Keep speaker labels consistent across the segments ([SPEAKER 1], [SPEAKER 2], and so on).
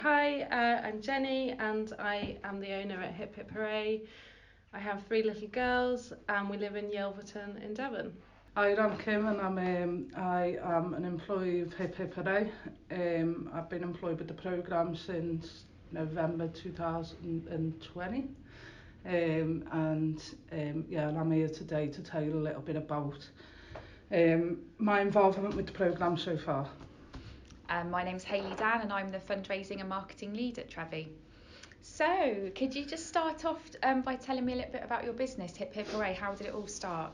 [SPEAKER 1] Hi, I'm Jenny and I am the owner at Hip Hip Hooray. I have 3 little girls and we live in Yelverton in Devon.
[SPEAKER 2] Hi, I'm Kim and I am an employee of Hip Hip Hooray. I've been employed with the programme since November 2020. And I'm here today to tell you a little bit about my involvement with the programme so far.
[SPEAKER 3] My name's Hayley Dan and I'm the fundraising and marketing lead at Trevi. So, could you just start off by telling me a little bit about your business, Hip Hip Hooray? How did it all start?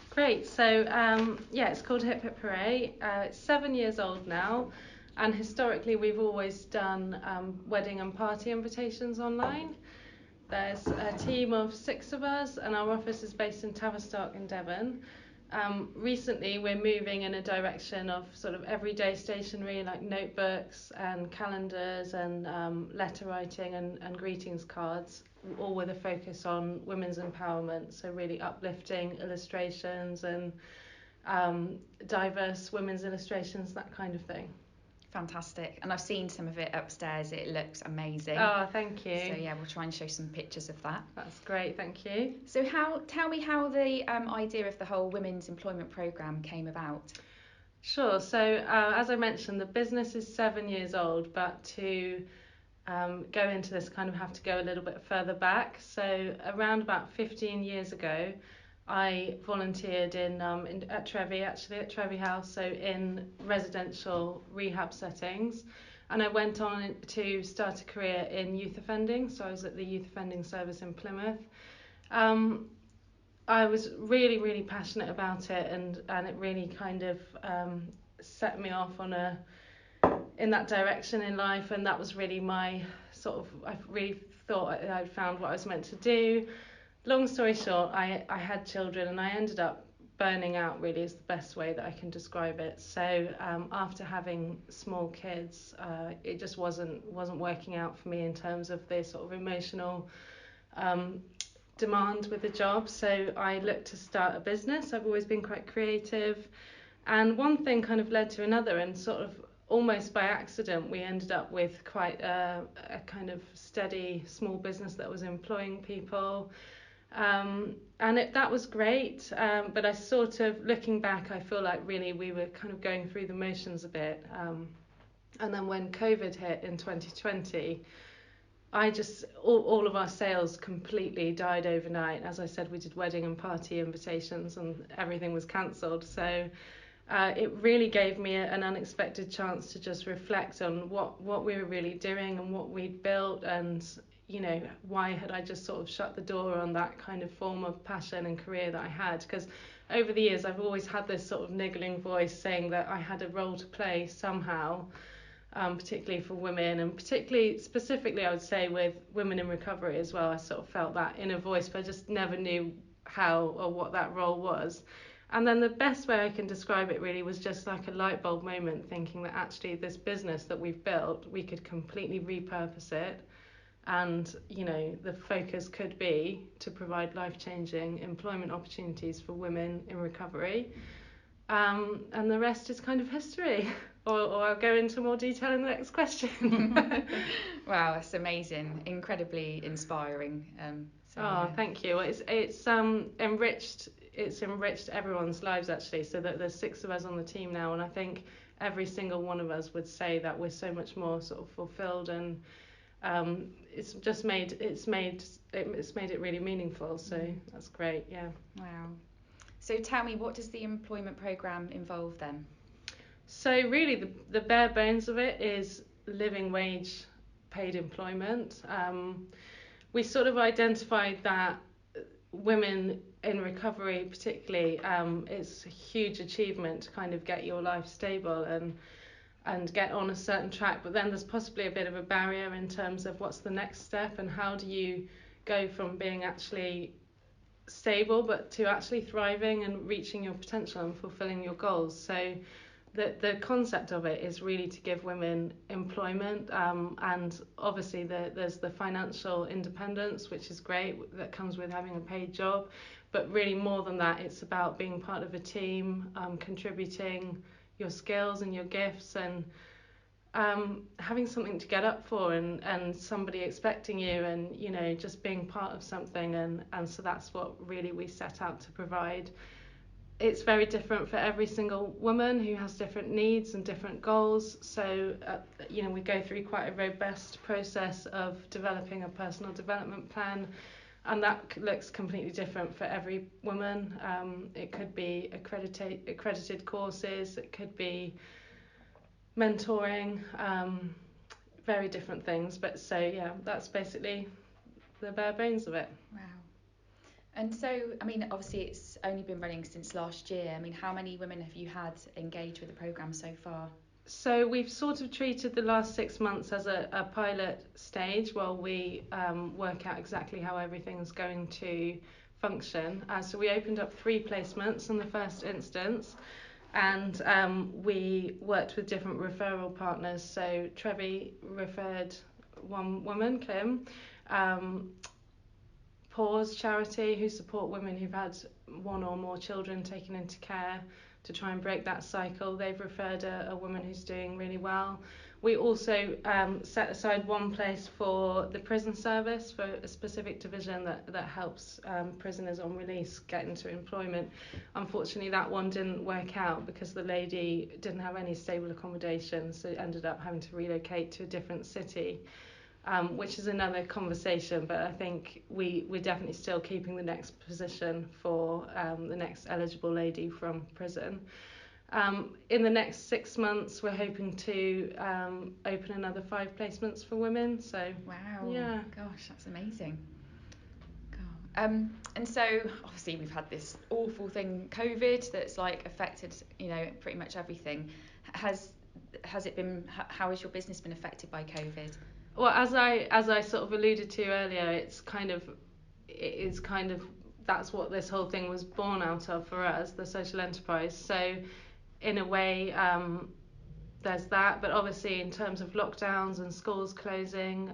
[SPEAKER 1] Great, so it's called Hip Hip Hooray. It's 7 years old now, and historically we've always done wedding and party invitations online. There's a team of 6 of us and our office is based in Tavistock in Devon. Recently we're moving in a direction of sort of everyday stationery like notebooks and calendars and letter writing and greetings cards, all with a focus on women's empowerment, so really uplifting illustrations and diverse women's illustrations, that kind of thing.
[SPEAKER 3] Fantastic. And I've seen some of it upstairs. It looks amazing.
[SPEAKER 1] Oh, thank you.
[SPEAKER 3] So yeah, we'll try and show some pictures of that.
[SPEAKER 1] That's great, thank you.
[SPEAKER 3] So tell me how the idea of the whole women's employment programme came about.
[SPEAKER 1] Sure. So as I mentioned, the business is 7 years old, but to go into this kind of have to go a little bit further back. So around about 15 years ago, I volunteered at Trevi, actually at Trevi House, so in residential rehab settings, and I went on to start a career in youth offending. So I was at the youth offending service in Plymouth. I was really, really passionate about it, and it really kind of set me off in that direction in life, and that was really my I really thought I'd found what I was meant to do. Long story short, I had children and I ended up burning out, really is the best way that I can describe it. So after having small kids, it just wasn't working out for me in terms of the sort of emotional demand with the job. So I looked to start a business. I've always been quite creative, and one thing kind of led to another, and sort of almost by accident we ended up with quite a kind of steady small business that was employing people. And that was great, but I sort of, looking back, I feel like really we were kind of going through the motions a bit, and then when COVID hit in 2020, all of our sales completely died overnight. As I said, we did wedding and party invitations and everything was cancelled, so it really gave me an unexpected chance to just reflect on what we were really doing and what we'd built, and why had I just sort of shut the door on that kind of form of passion and career that I had. Because over the years I've always had this sort of niggling voice saying that I had a role to play somehow, particularly for women, and specifically I would say with women in recovery as well. I sort of felt that inner voice, but I just never knew how or what that role was. And then the best way I can describe it really was just like a light bulb moment, thinking that actually this business that we've built, we could completely repurpose it, and the focus could be to provide life-changing employment opportunities for women in recovery, and the rest is kind of history. or I'll go into more detail in the next question.
[SPEAKER 3] Wow, that's amazing, incredibly inspiring.
[SPEAKER 1] Thank you. It's enriched everyone's lives, actually, so that there's 6 of us on the team now, and I think every single one of us would say that we're so much more sort of fulfilled, and it's made it really meaningful, so that's great. Yeah.
[SPEAKER 3] Wow. So tell me, what does the employment programme involve then?
[SPEAKER 1] So really the bare bones of it is living wage paid employment. We sort of identified that women in recovery particularly, it's a huge achievement to kind of get your life stable and get on a certain track, but then there's possibly a bit of a barrier in terms of what's the next step and how do you go from being actually stable but to actually thriving and reaching your potential and fulfilling your goals. So the concept of it is really to give women employment, and obviously there's the financial independence, which is great, that comes with having a paid job, but really more than that, it's about being part of a team, contributing your skills and your gifts, and having something to get up for, and somebody expecting you, and just being part of something, and so that's what really we set out to provide. It's very different for every single woman who has different needs and different goals, so we go through quite a robust process of developing a personal development plan, and that looks completely different for every woman. It could be accredited courses, it could be mentoring, very different things, but so yeah, that's basically the bare bones of it.
[SPEAKER 3] Wow. And so, I mean, obviously it's only been running since last year. I mean, how many women have you had engage with the programme so far?
[SPEAKER 1] So we've sort of treated the last 6 months as a pilot stage while we work out exactly how everything's going to function. So we opened up 3 placements in the first instance, and we worked with different referral partners. So Trevi referred one woman, Kim. Pause charity, who support women who've had one or more children taken into care to try and break that cycle. They've referred a woman who's doing really well. We also set aside one place for the prison service, for a specific division that helps prisoners on release get into employment. Unfortunately, that one didn't work out because the lady didn't have any stable accommodation, so ended up having to relocate to a different city. Which is another conversation, but I think we're definitely still keeping the next position for the next eligible lady from prison. In the next 6 months, we're hoping to open another 5 placements for women. So
[SPEAKER 3] wow,
[SPEAKER 1] yeah,
[SPEAKER 3] gosh, that's amazing. And so obviously we've had this awful thing, COVID, that's like affected pretty much everything. Has it been? How has your business been affected by COVID?
[SPEAKER 1] Well, as I sort of alluded to earlier, it is kind of that's what this whole thing was born out of for us, the social enterprise. So in a way, there's that, but obviously in terms of lockdowns and schools closing,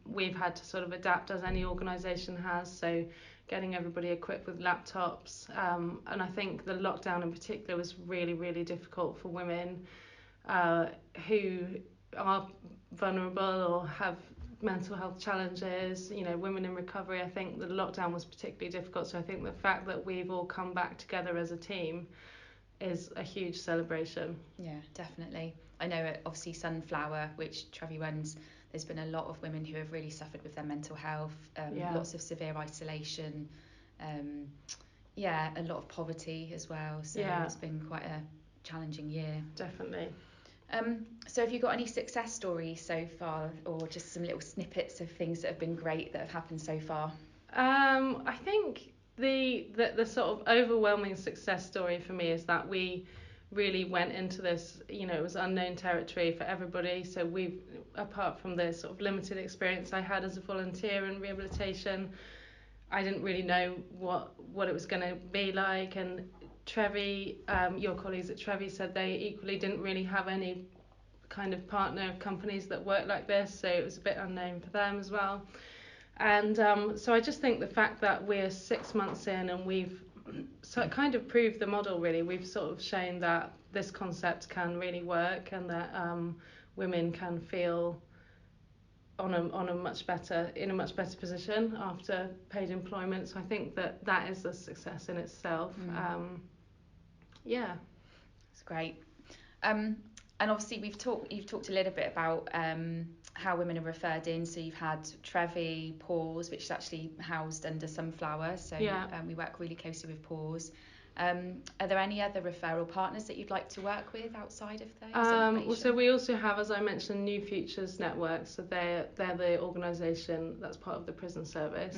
[SPEAKER 1] we've had to sort of adapt as any organisation has. So getting everybody equipped with laptops, and I think the lockdown in particular was really, really difficult for women who are vulnerable or have mental health challenges, women in recovery. I think the lockdown was particularly difficult, so I think the fact that we've all come back together as a team is a huge celebration.
[SPEAKER 3] Yeah, definitely. I know obviously Sunflower, which Trevi runs, there's been a lot of women who have really suffered with their mental health, lots of severe isolation, a lot of poverty as well, so it's been quite a challenging year.
[SPEAKER 1] Definitely.
[SPEAKER 3] So have you got any success stories so far, or just some little snippets of things that have been great that have happened so far?
[SPEAKER 1] I think the sort of overwhelming success story for me is that we really went into this, it was unknown territory for everybody. So we've, apart from the sort of limited experience I had as a volunteer in rehabilitation, I didn't really know what it was going to be like. And Trevi, your colleagues at Trevi said they equally didn't really have any kind of partner companies that work like this, so it was a bit unknown for them as well. And so I just think the fact that we're 6 months in and we've kind of proved the model really. We've sort of shown that this concept can really work, and that women can feel in a much better position after paid employment. So I think that is a success in itself.
[SPEAKER 3] It's great. And obviously you've talked a little bit about how women are referred in. So you've had Trevi, Pause, which is actually housed under Sunflower. So we work really closely with Pause. Are there any other referral partners that you'd like to work with outside of those?
[SPEAKER 1] So we also have, as I mentioned, New Futures Network. So they're the organisation that's part of the prison service.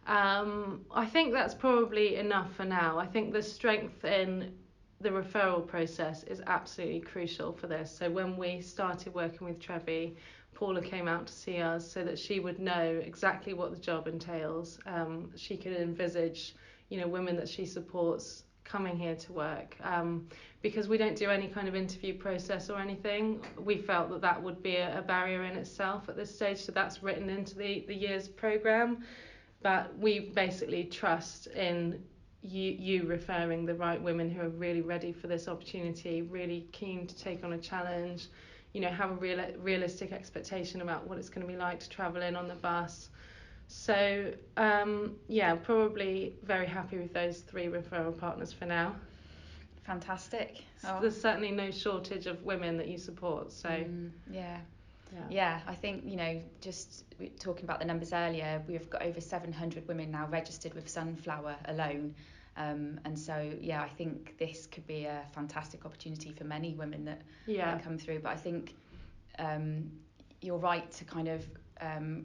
[SPEAKER 1] I think that's probably enough for now. I think the strength in the referral process is absolutely crucial for this. So when we started working with Trevi, Paula came out to see us so that she would know exactly what the job entails. She could envisage, women that she supports coming here to work. Because we don't do any kind of interview process or anything, we felt that would be a barrier in itself at this stage. So that's written into the year's programme. But we basically trust in you referring the right women who are really ready for this opportunity, really keen to take on a challenge, have a realistic expectation about what it's going to be like to travel in on the bus. So probably very happy with those 3 referral partners for now.
[SPEAKER 3] Fantastic.
[SPEAKER 1] There's certainly no shortage of women that you support, so
[SPEAKER 3] yeah, I think, just talking about the numbers earlier, we've got over 700 women now registered with Sunflower alone. And so, I think this could be a fantastic opportunity for many women that come through. But I think you're right to kind of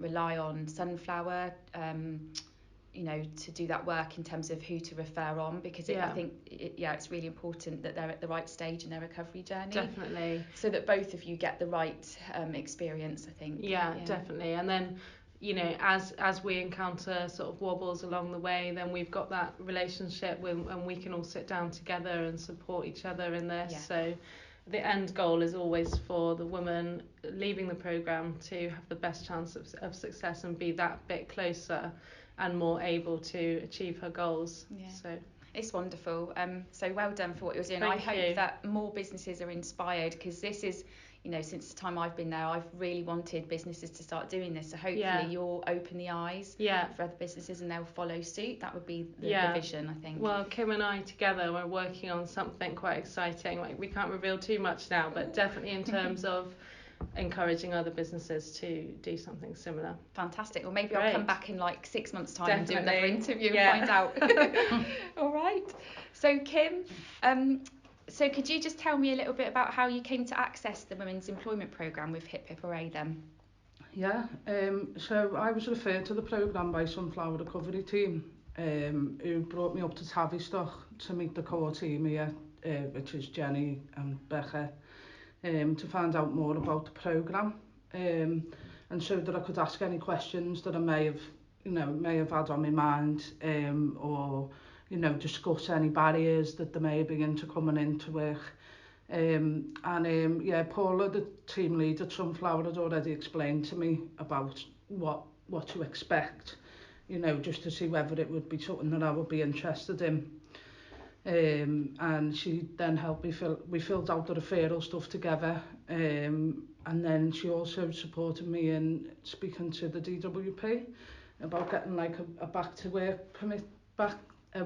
[SPEAKER 3] rely on Sunflower, to do that work in terms of who to refer on, because I think it's really important that they're at the right stage in their recovery journey.
[SPEAKER 1] Definitely.
[SPEAKER 3] So that both of you get the right experience, I think.
[SPEAKER 1] Yeah, definitely. And then, as we encounter sort of wobbles along the way, then we've got that relationship and we can all sit down together and support each other in this. So the end goal is always for the woman leaving the programme to have the best chance of success and be that bit closer and more able to achieve her goals. So
[SPEAKER 3] it's wonderful. So well done for what you're doing.
[SPEAKER 1] Thank
[SPEAKER 3] I
[SPEAKER 1] you.
[SPEAKER 3] hope that more businesses are inspired, because this is, since the time I've been there, I've really wanted businesses to start doing this. So hopefully you'll open the eyes for other businesses and they'll follow suit. That would be the vision, I think.
[SPEAKER 1] Well, Kim and I together, we're working on something quite exciting. Like, we can't reveal too much now, but definitely in terms of encouraging other businesses to do something similar.
[SPEAKER 3] Fantastic. Well, maybe
[SPEAKER 1] Great.
[SPEAKER 3] I'll come back in like 6 months' time
[SPEAKER 1] Definitely.
[SPEAKER 3] and do another interview and find out. All right. So Kim, so could you just tell me a little bit about how you came to access the Women's Employment Programme with Hip Hip Hooray then?
[SPEAKER 2] Yeah, so I was referred to the programme by Sunflower Recovery Team, who brought me up to Tavistock to meet the core team here, which is Jenny and Becca, to find out more about the programme, and so that I could ask any questions that I may have had on my mind, or discuss any barriers that there may be into coming into work. Paula, the team lead at Sunflower, had already explained to me about what to expect, just to see whether it would be something that I would be interested in. And she then helped me we filled out the referral stuff together, and then she also supported me in speaking to the DWP about getting like a back to work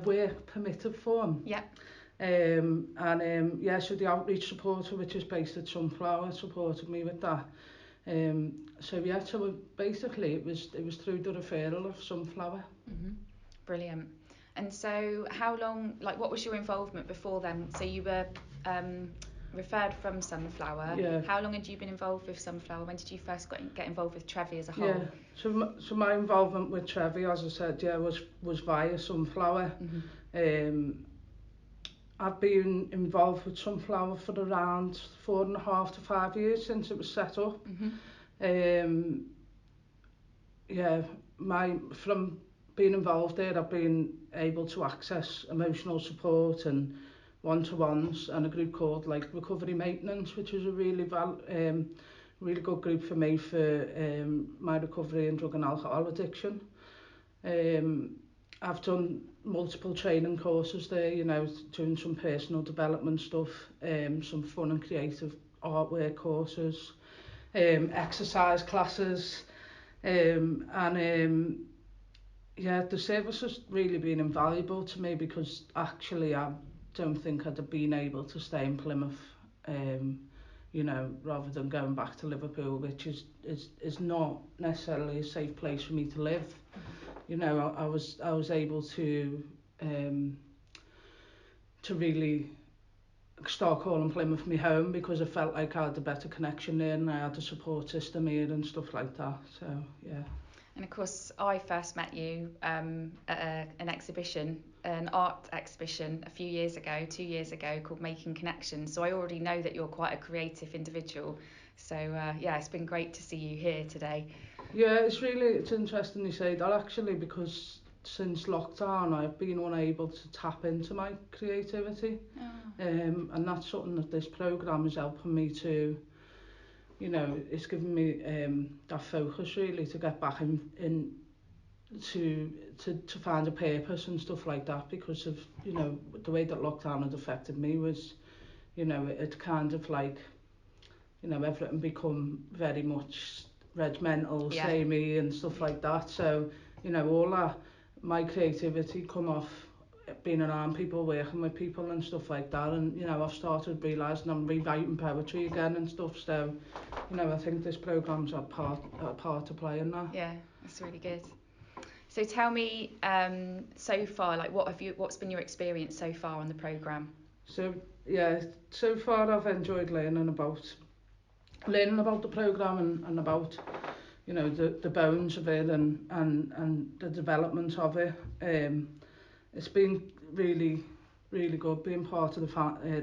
[SPEAKER 2] work permitted form. So the outreach supporter, which is based at Sunflower, supported me with that. So basically it was through the referral of Sunflower.
[SPEAKER 3] Brilliant. And so how long, what was your involvement before then? So you were referred from Sunflower.
[SPEAKER 2] Yeah.
[SPEAKER 3] How long had you been involved with Sunflower? When did you first get involved with Trevi as a whole?
[SPEAKER 2] Yeah. So my involvement with Trevi, as I said, was via Sunflower. I've been involved with Sunflower for around 4.5 to 5 years since it was set up. From being involved there, I've been able to access emotional support and one-to-ones, and a group called Recovery Maintenance, which is a really good group for me for my recovery and drug and alcohol addiction. I've done multiple training courses there, doing some personal development stuff, some fun and creative artwork courses, exercise classes, the service has really been invaluable to me, because actually I don't think I'd have been able to stay in Plymouth, rather than going back to Liverpool, which is not necessarily a safe place for me to live. I was able to really start calling Plymouth my home, because I felt like I had a better connection there and I had a support system here and stuff like that. So yeah.
[SPEAKER 3] And of course, I first met you at an exhibition, an art exhibition a few years ago, 2 years ago, called Making Connections. So I already know that you're quite a creative individual. So it's been great to see you here today. Yeah,
[SPEAKER 2] it's interesting you say that, actually, because since lockdown I've been unable to tap into my creativity. And that's something that this programme is helping me to, it's given me that focus really to get back in to find a purpose and stuff like that, because of the way that lockdown had affected me was, it kind of you know, everything become very much regimental,
[SPEAKER 3] Yeah.
[SPEAKER 2] samey and stuff like that. So, you know, all that, my creativity come off being around people, working with people and stuff like that. And, you know, I've started realising I'm rewriting poetry again and stuff. So, you know, I think this programme's a part to play in that.
[SPEAKER 3] Yeah, that's really good. So tell me, so far, like what's been your experience so far on the programme?
[SPEAKER 2] So, yeah, so far I've enjoyed learning about the programme and about, you know, the bones of it and the development of it. It's been really good being part of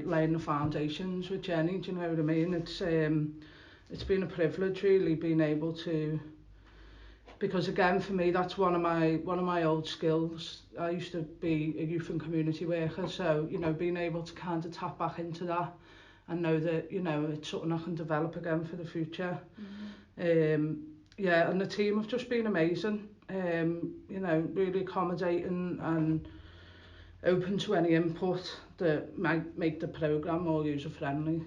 [SPEAKER 2] laying the foundations with Jenny. Do you know what I mean? It's been a privilege really being able to, because again for me that's one of my old skills. I used to be a youth and community worker, so you know, being able to kind of tap back into that and know that, you know, it's something I can develop again for the future. Yeah, and the team have just been amazing. You know, really accommodating and open to any input that might make the programme more user friendly.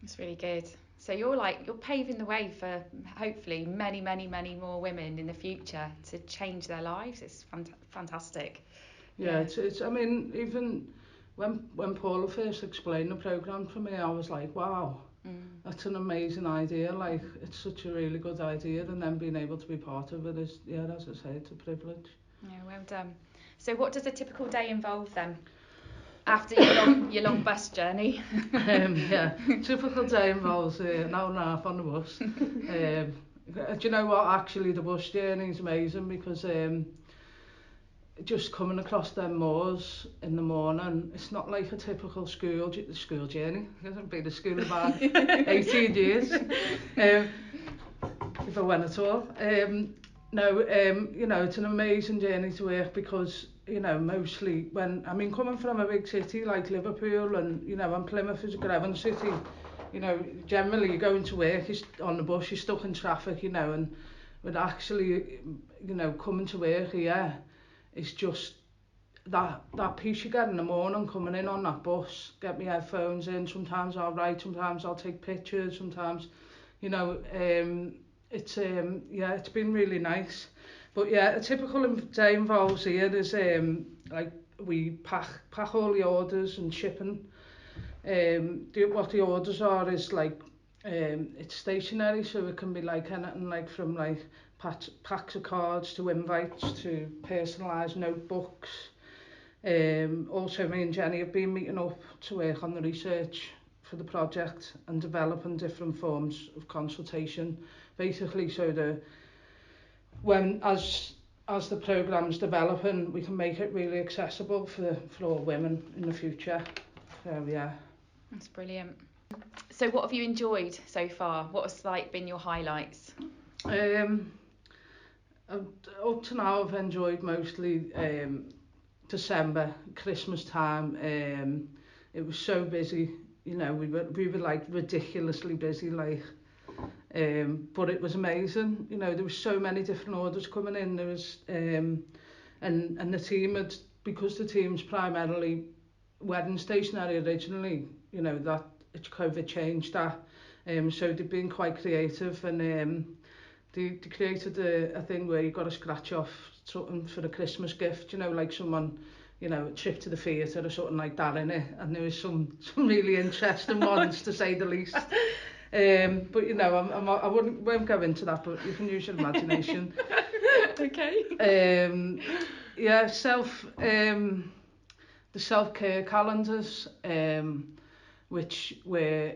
[SPEAKER 3] That's really good. So you're paving the way for hopefully many more women in the future to change their lives. It's fantastic.
[SPEAKER 2] Yeah, it's I mean, even when Paula first explained the programme to me, I was like, wow, that's an amazing idea. Like, it's such a really good idea, and then being able to be part of it is, yeah, as I say, it's a privilege.
[SPEAKER 3] Yeah, well done. So what does a typical day involve then? After your long bus journey?
[SPEAKER 2] Yeah, typical day involves an hour and a half on the bus. Do you know what? Actually, the bus journey is amazing because just coming across them moors in the morning, it's not like a typical school journey. It hasn't been to school about 18 years, if I went at all. No, you know, it's an amazing journey to work because, you know, mostly coming from a big city like Liverpool and, you know, and Plymouth is a gravel city, you know, generally you go into work, on the bus, you're stuck in traffic, you know, and but actually, you know, coming to work here is just that peace you get in the morning coming in on that bus, get my headphones in, sometimes I'll write, sometimes I'll take pictures, sometimes, you know, yeah, it's been really nice. But yeah, a typical day involves here is like we pack all the orders and shipping. What the orders are is like it's stationery, so it can be like anything like from like packs of cards to invites to personalised notebooks. Also me and Jenny have been meeting up to work on the research for the project and developing different forms of consultation, basically so that as the programme's developing, we can make it really accessible for all women in the future. So yeah.
[SPEAKER 3] That's brilliant. So what have you enjoyed so far? What has been your highlights?
[SPEAKER 2] Up to now I've enjoyed mostly December, Christmas time. It was so busy, you know, we were like ridiculously busy, like, but it was amazing. You know, there was so many different orders coming in. There was and the team had, because the team's primarily wedding stationery originally, you know, that COVID changed that. So they've been quite creative, and they created a thing where you got to scratch off something for a Christmas gift, you know, like someone, you know, a trip to the theatre or something like that in it. And there was some really interesting ones, to say the least. But you know, I won't go into that, but you can use your imagination.
[SPEAKER 3] Okay.
[SPEAKER 2] Yeah, the self-care calendars, which were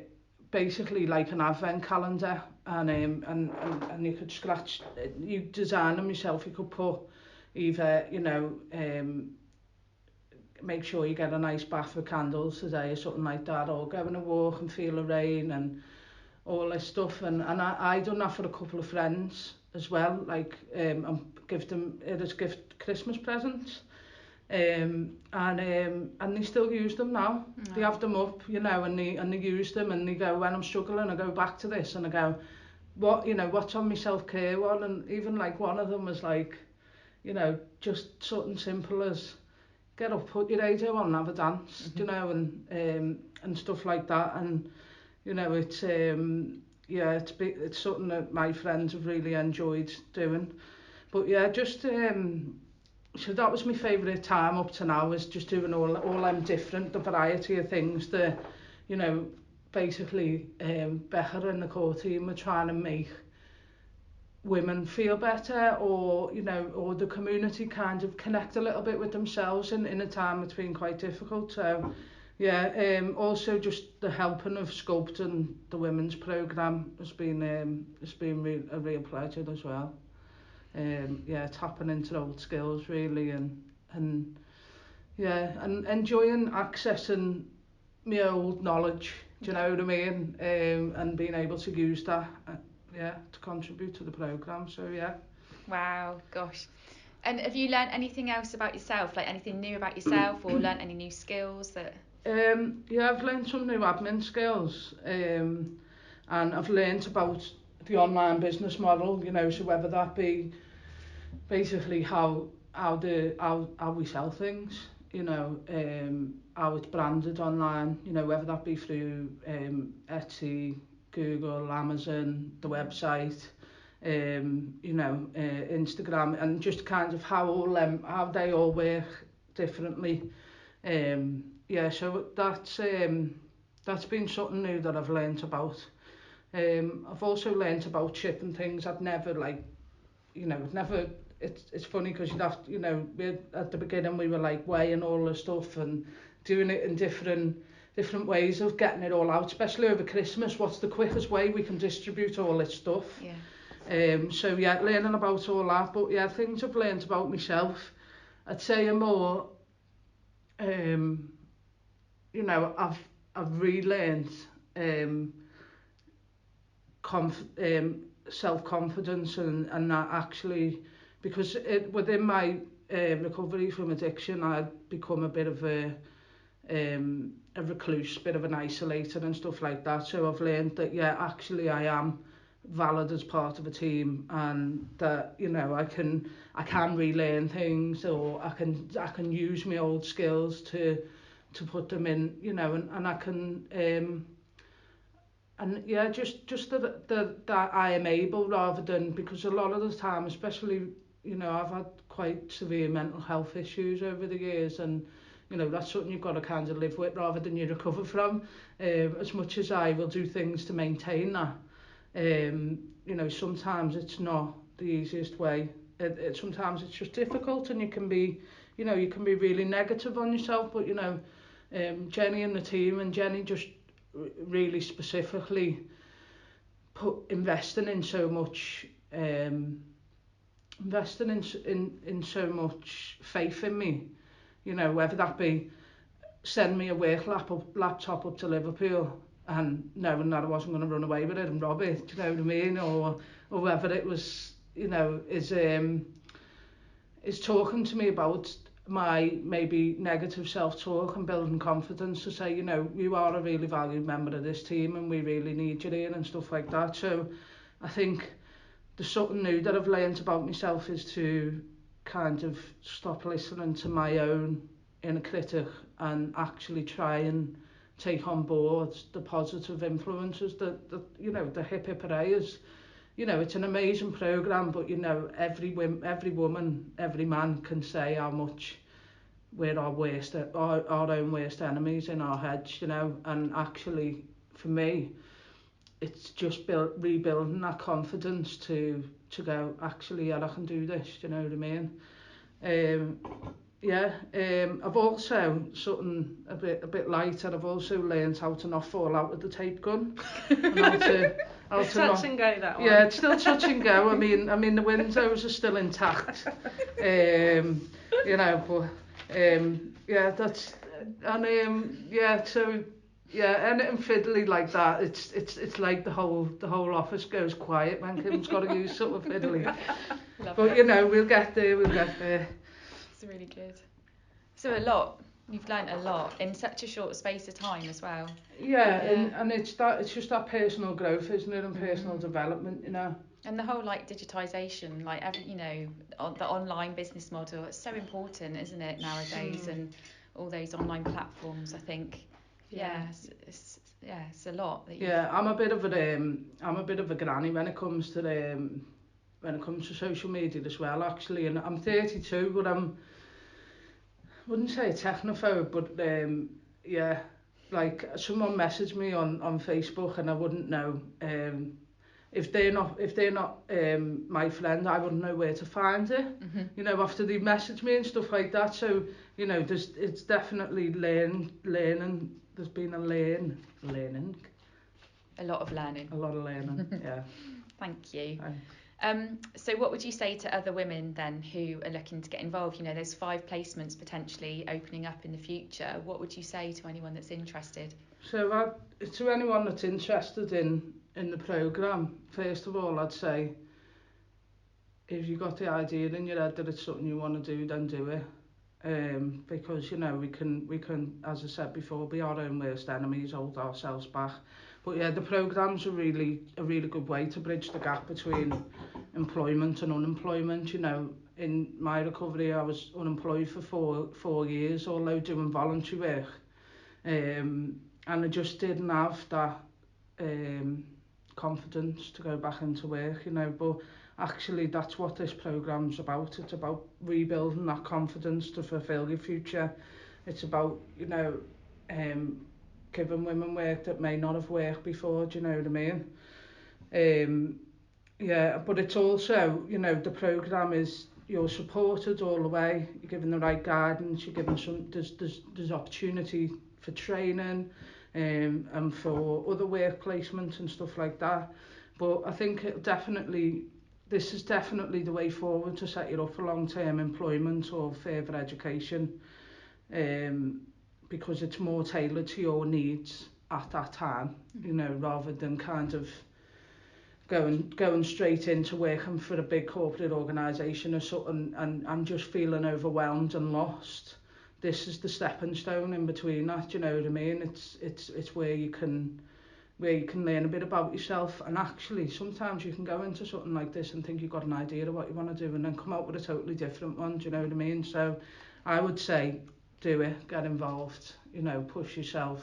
[SPEAKER 2] basically like an advent calendar, and you could you design them yourself. You could put either, you know, make sure you get a nice bath with candles today or something like that, or go on a walk and feel the rain and all this stuff. And I done that for a couple of friends as well, like and give them it as gift Christmas presents. And they still use them now.
[SPEAKER 3] No.
[SPEAKER 2] They have them up, you know, and they use them, and they go, when I'm struggling, I go back to this and I go, what, you know, what's on my self-care one? And even like one of them was like, you know, just something simple as get up, put your radio on and have a dance, you know, and stuff like that. And you know, it's it's something that my friends have really enjoyed doing. But yeah, just so that was my favourite time up to now, is just doing all them different, the variety of things that, you know, basically Becca and the core team were trying to make women feel better, or you know, or the community kind of connect a little bit with themselves in a time that's been quite difficult. So yeah, also just the helping of sculpting the women's programme has been a real pleasure as well. Yeah, tapping into old skills really, and yeah, and enjoying accessing my old knowledge, do you know what I mean? And being able to use that, yeah, to contribute to the programme. So yeah.
[SPEAKER 3] Wow, gosh. And have you learnt anything else about yourself, like anything new about yourself, or learnt any new skills that?
[SPEAKER 2] Yeah, I've learned some new admin skills, and I've learned about the online business model. You know, so whether that be basically how we sell things, you know, how it's branded online, you know, whether that be through Etsy, Google, Amazon, the website, you know, Instagram, and just kind of how they all work differently. Yeah, so that's been something new that I've learnt about. I've also learnt about shipping things. I'd never like, you know, never. It's funny because you'd have to, you know, at the beginning we were like weighing all the stuff and doing it in different ways of getting it all out, especially over Christmas. What's the quickest way we can distribute all this stuff?
[SPEAKER 3] Yeah.
[SPEAKER 2] So yeah, learning about all that. But yeah, things I've learned about myself, I'd say are more, you know, I've relearned um, self-confidence, and that actually, because within my recovery from addiction, I'd become a bit of a recluse, bit of an isolator and stuff like that. So I've learned that yeah, actually I am valid as part of a team, and that, you know, I can relearn things, or I can use my old skills to put them in, you know, and I can and yeah, just that I am able, rather than, because a lot of the time, especially, you know, I've had quite severe mental health issues over the years, and you know, that's something you've got to kind of live with rather than you recover from. As much as I will do things to maintain that, you know, sometimes it's not the easiest way. Sometimes it's just difficult, and you can be, you know, you can be really negative on yourself. But you know, Jenny and the team, and Jenny just really specifically investing in so much, investing in so much faith in me. You know, whether that be send me a work laptop up to Liverpool, and knowing that I wasn't going to run away with it and rob it, do you know what I mean? Or whether it was, you know, is talking to me about my maybe negative self-talk and building confidence, to say, you know, you are a really valued member of this team and we really need you in, and stuff like that. So I think the something new that I've learned about myself is to kind of stop listening to my own inner critic, and actually try and take on board the positive influences that you know, the Hip Hip Hooray is. You know, it's an amazing programme, but you know, every woman, every man can say how much we're our own worst enemies in our heads, you know. And actually, for me, it's just rebuilding that confidence to go, actually, yeah, I can do this, do you know what I mean? Yeah, I've also, something a bit lighter, I've also learned how to not fall out with the tape gun. And how to
[SPEAKER 1] Touch and go, that one.
[SPEAKER 2] Yeah, it's still touch and go. I mean the windows are still intact. You know, but yeah, that's, and yeah, so yeah, anything fiddly like that, it's like the whole office goes quiet when Kim's got to use something fiddly.
[SPEAKER 3] Love
[SPEAKER 2] But
[SPEAKER 3] it.
[SPEAKER 2] you know, we'll get there.
[SPEAKER 3] It's really good. So a lot. You've learnt a lot in such a short space of time as well.
[SPEAKER 2] Yeah,
[SPEAKER 3] Yeah.
[SPEAKER 2] and it's just that personal growth, isn't it, and personal development, you know.
[SPEAKER 3] And the whole like digitisation, like you know, the online business model, it's so important, isn't it, nowadays? And all those online platforms, I think, It's a lot.
[SPEAKER 2] I'm a bit of a granny when it comes to social media as well, actually, and I'm 32, but I wouldn't say a technophobe, but like someone messaged me on Facebook and I wouldn't know, if they're not my friend, I wouldn't know where to find it, you know, after they message me and stuff like that. So, you know, it's definitely learning. There's been learning.
[SPEAKER 3] A lot of learning.
[SPEAKER 2] Yeah.
[SPEAKER 3] Thank you.
[SPEAKER 2] Thanks.
[SPEAKER 3] So what would you say to other women then who are looking to get involved? You know, there's 5 placements potentially opening up in the future. What would you say to anyone that's interested?
[SPEAKER 2] So to anyone that's interested in the programme, first of all, I'd say, if you got the idea in your head that it's something you want to do, then do it. Because, you know, we can, as I said before, be our own worst enemies, hold ourselves back. But yeah, the programme's a really good way to bridge the gap between employment and unemployment. You know, in my recovery, I was unemployed for 4 years, although doing voluntary work. And I just didn't have that confidence to go back into work, you know. But actually, that's what this programme's about. It's about rebuilding that confidence to fulfil your future. It's about, you know, giving women work that may not have worked before, do you know what I mean? But it's also, you know, the programme is, you're supported all the way, you're given the right guidance, you're given there's opportunity for training, and for other work placements and stuff like that. But I think this is definitely the way forward to set you up for long-term employment or further education, because it's more tailored to your needs at that time, you know, rather than kind of going straight into working for a big corporate organisation or something and just feeling overwhelmed and lost. This is the stepping stone in between that, you know what I mean? It's where you can learn a bit about yourself, and actually sometimes you can go into something like this and think you've got an idea of what you want to do and then come out with a totally different one, do you know what I mean? So I would say do it, get involved, you know, push yourself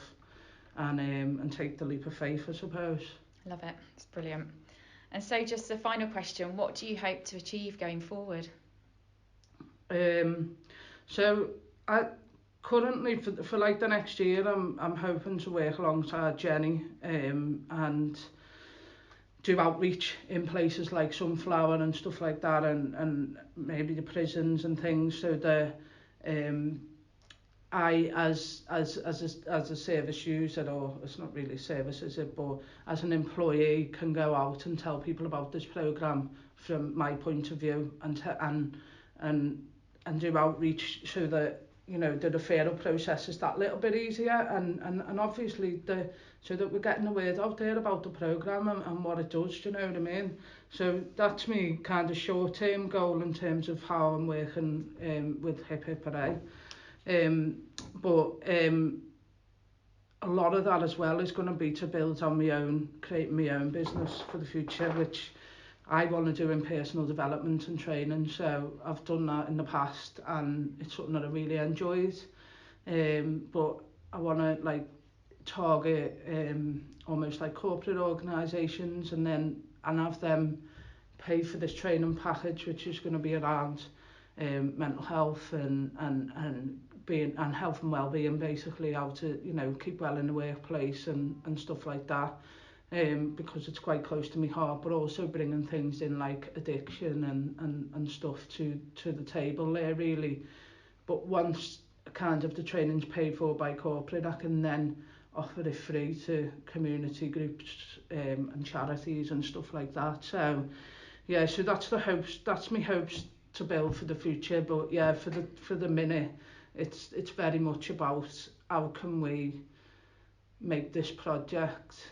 [SPEAKER 2] and take the leap of faith, I suppose.
[SPEAKER 3] Love it, it's brilliant. And so just a final question, what do you hope to achieve going forward?
[SPEAKER 2] So I currently for like the next year, I'm hoping to work alongside Jenny and do outreach in places like Sunflower and stuff like that, and maybe the prisons and things, so that I as a service user, or it's not really a service, is it, but as an employee can go out and tell people about this programme from my point of view, and do outreach, so that, you know, the referral process is that little bit easier, and obviously so that we're getting the word out there about the programme and what it does, do you know what I mean? So that's me kind of short-term goal in terms of how I'm working with Hip Hip Hooray. But a lot of that as well is going to be to build on creating my own business for the future, which I want to do in personal development and training. So I've done that in the past and it's something that I really enjoyed. But I want to like target almost like corporate organisations and have them pay for this training package, which is going to be around mental health and health and well-being, basically how to, you know, keep well in the workplace and stuff like that, because it's quite close to my heart, but also bringing things in like addiction and stuff to the table there, really. But once kind of the training's paid for by corporate, I can then offer it free to community groups and charities and stuff like that. So yeah, so that's my hopes to build for the future. But yeah, for the minute, it's very much about how can we make this project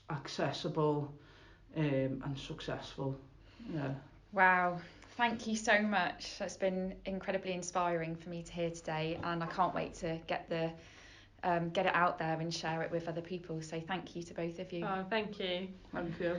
[SPEAKER 2] accessible and successful. Yeah.
[SPEAKER 3] Wow, thank you so much. That's been incredibly inspiring for me to hear today, and I can't wait to get it out there and share it with other people. So thank you to both of you.
[SPEAKER 1] Oh, thank you.
[SPEAKER 2] Thank you.